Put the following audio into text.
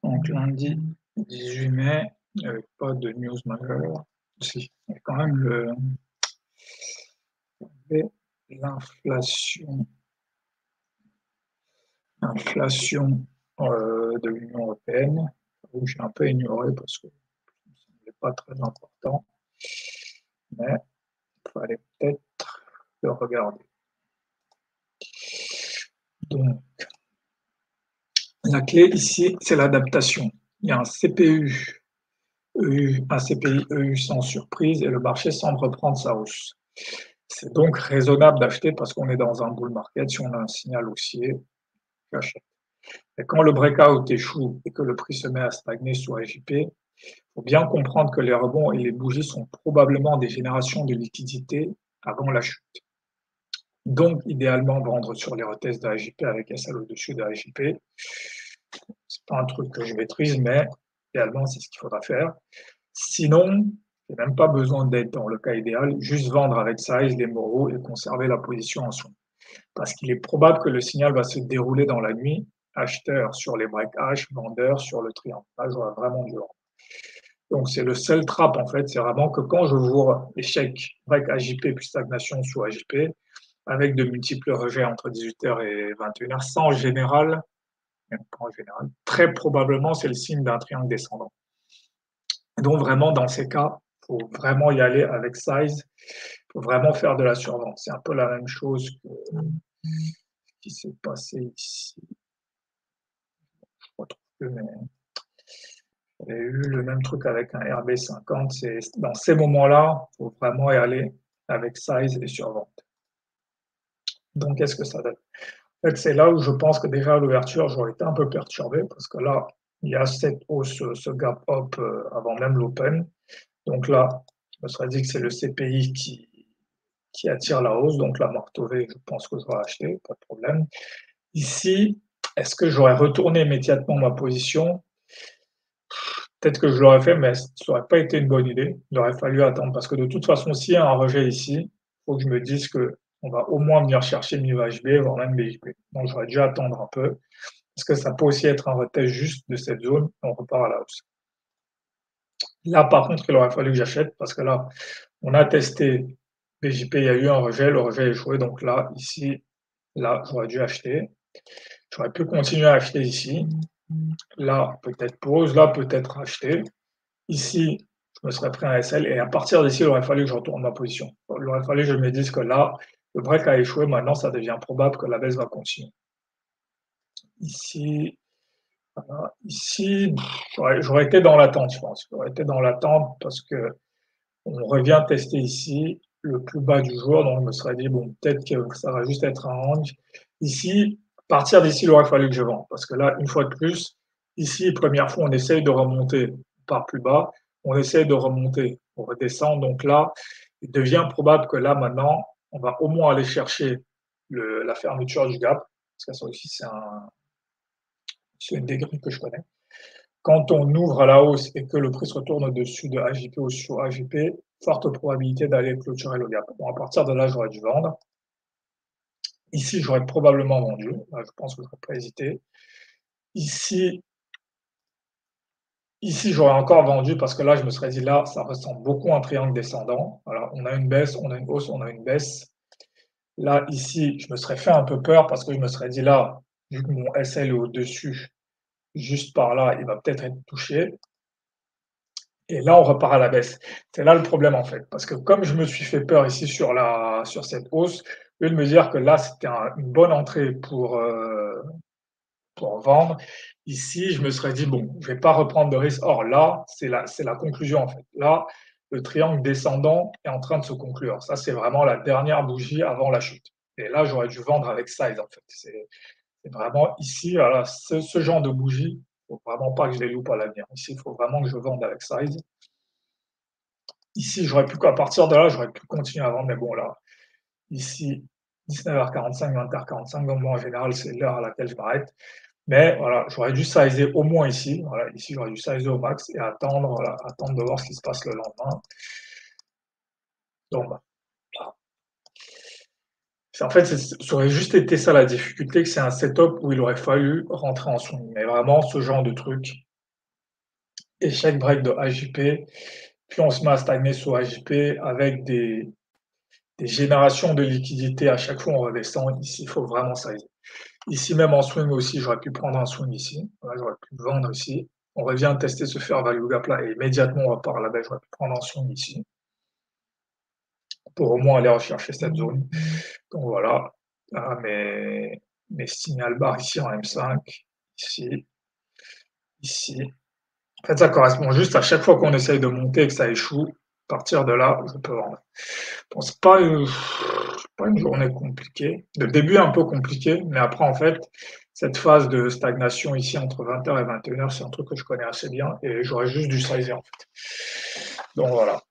Donc lundi 18 mai, il n'y avait pas de news majeure. Si, il y a quand même l'inflation l'inflation, de l'Union européenne, où j'ai un peu ignoré parce que ça me semblait pas très important, mais il fallait peut-être le regarder. Donc la clé ici, c'est l'adaptation. Il y a un CPU un CPI EU sans surprise et le marché semble reprendre sa hausse. C'est donc raisonnable d'acheter parce qu'on est dans un bull market. Si on a un signal haussier, j'achète. Et quand le breakout échoue et que le prix se met à stagner sur AJP, il faut bien comprendre que les rebonds et les bougies sont probablement des générations de liquidités avant la chute. Donc, idéalement, vendre sur les retests de AJP avec SL au-dessus de AJP. C'est pas un truc que je maîtrise, mais idéalement, c'est ce qu'il faudra faire. Sinon, il n'y a même pas besoin d'être dans le cas idéal, juste vendre avec size les moraux et conserver la position en son. Parce qu'il est probable que le signal va se dérouler dans la nuit, acheteur sur les break H, vendeur sur le triangle. Là, j'aurais vraiment du vent. Donc, c'est le seul trap, en fait, c'est vraiment que quand je vois échec, break AJP puis stagnation sous AJP, avec de multiples rejets entre 18h et 21h, ça en général, même pas en général, très probablement, c'est le signe d'un triangle descendant. Donc vraiment, dans ces cas, il faut vraiment y aller avec size. Il faut vraiment faire de la survente. C'est un peu la même chose que ce qui s'est passé ici. Je retrouve plus, mais il y a eu le même truc avec un RB50. C'est dans ces moments-là, il faut vraiment y aller avec size et survente. Donc, qu'est-ce que ça donne? En fait, c'est là où je pense que déjà à l'ouverture, j'aurais été un peu perturbé parce que là, il y a cette hausse, ce gap up avant même l'open. Donc là, je me serais dit que c'est le CPI qui attire la hausse, donc la Martové, je pense que je vais acheter, pas de problème. Ici, est-ce que j'aurais retourné immédiatement ma position? Peut-être que je l'aurais fait, mais ça n'aurait pas été une bonne idée. Il aurait fallu attendre parce que de toute façon, s'il y a un rejet ici, il faut que je me dise que on va au moins venir chercher MIVHB, voire même BJP. Donc j'aurais dû attendre un peu parce que ça peut aussi être un retest juste de cette zone et on repart à la hausse. Là, par contre, il aurait fallu que j'achète parce que là, on a testé BJP, il y a eu un rejet, le rejet a échoué. Donc là, ici, là, j'aurais dû acheter. J'aurais pu continuer à acheter ici. Là, peut-être pause. Là, peut-être acheter. Ici, je me serais pris un SL. Et à partir d'ici, il aurait fallu que je retourne ma position. Il aurait fallu que je me dise que là, le break a échoué. Maintenant, ça devient probable que la baisse va continuer. Ici, voilà. Ici, j'aurais été dans l'attente, je pense. J'aurais été dans l'attente parce que on revient tester ici le plus bas du jour, donc je me serais dit, bon, peut-être que ça va juste être un range. Ici, à partir d'ici, il aurait fallu que je vende, parce que là, une fois de plus, ici, première fois, on essaye de remonter par plus bas, on essaye de remonter, on redescend, donc là, il devient probable que là, maintenant, on va au moins aller chercher la fermeture du gap, parce que ça aussi, c'est une des grilles que je connais. Quand on ouvre à la hausse et que le prix se retourne au-dessus de AJP ou sur AJP, forte probabilité d'aller clôturer le gap. Bon, à partir de là, j'aurais dû vendre. Ici, j'aurais probablement vendu. Là, je pense que je n'aurais pas hésité. Ici, ici j'aurais encore vendu parce que là, je me serais dit, là, ça ressemble beaucoup à un triangle descendant. Voilà, on a une baisse, on a une hausse, on a une baisse. Là, ici, je me serais fait un peu peur parce que je me serais dit, là, vu que mon SL est au-dessus, juste par là, il va peut-être être touché. Et là, on repart à la baisse. C'est là le problème, en fait. Parce que comme je me suis fait peur ici sur cette hausse, au lieu de me dire que là, c'était une bonne entrée pour vendre, ici, je me serais dit, bon, je ne vais pas reprendre de risque. Or, là, c'est la conclusion, en fait. Là, le triangle descendant est en train de se conclure. Ça, c'est vraiment la dernière bougie avant la chute. Et là, j'aurais dû vendre avec size, en fait. C'est vraiment ici, voilà, ce genre de bougie, il ne faut vraiment pas que je les loupe à l'avenir. Ici, il faut vraiment que je vende avec size. Ici, j'aurais pu, à partir de là, j'aurais pu continuer à vendre, mais bon, là, ici, 19h45, 20h45, donc moi, en général, c'est l'heure à laquelle je m'arrête. Mais voilà, j'aurais dû sizer au moins ici. Voilà, ici, j'aurais dû sizer au max et attendre, voilà, attendre de voir ce qui se passe le lendemain. Donc, voilà. En fait, ça aurait juste été ça la difficulté, que c'est un setup où il aurait fallu rentrer en swing. Mais vraiment, ce genre de truc, échec break de AJP, puis on se met à stagner sous AJP avec des générations de liquidités à chaque fois on redescend. Ici, il faut vraiment saisir. Ici, même en swing aussi, j'aurais pu prendre un swing ici. Voilà, j'aurais pu vendre ici. On revient tester ce fair value gap là et immédiatement on repart à la baisse. J'aurais pu prendre un swing ici pour au moins aller rechercher cette zone. Donc voilà, là, mes signal bars ici en M5, ici, ici. En fait, ça correspond juste à chaque fois qu'on essaye de monter et que ça échoue. À partir de là, je peux vendre. Bon, c'est pas une journée compliquée. Le début est un peu compliqué, mais après, en fait, cette phase de stagnation ici entre 20h et 21h, c'est un truc que je connais assez bien et j'aurais juste dû saisir en fait. Donc voilà.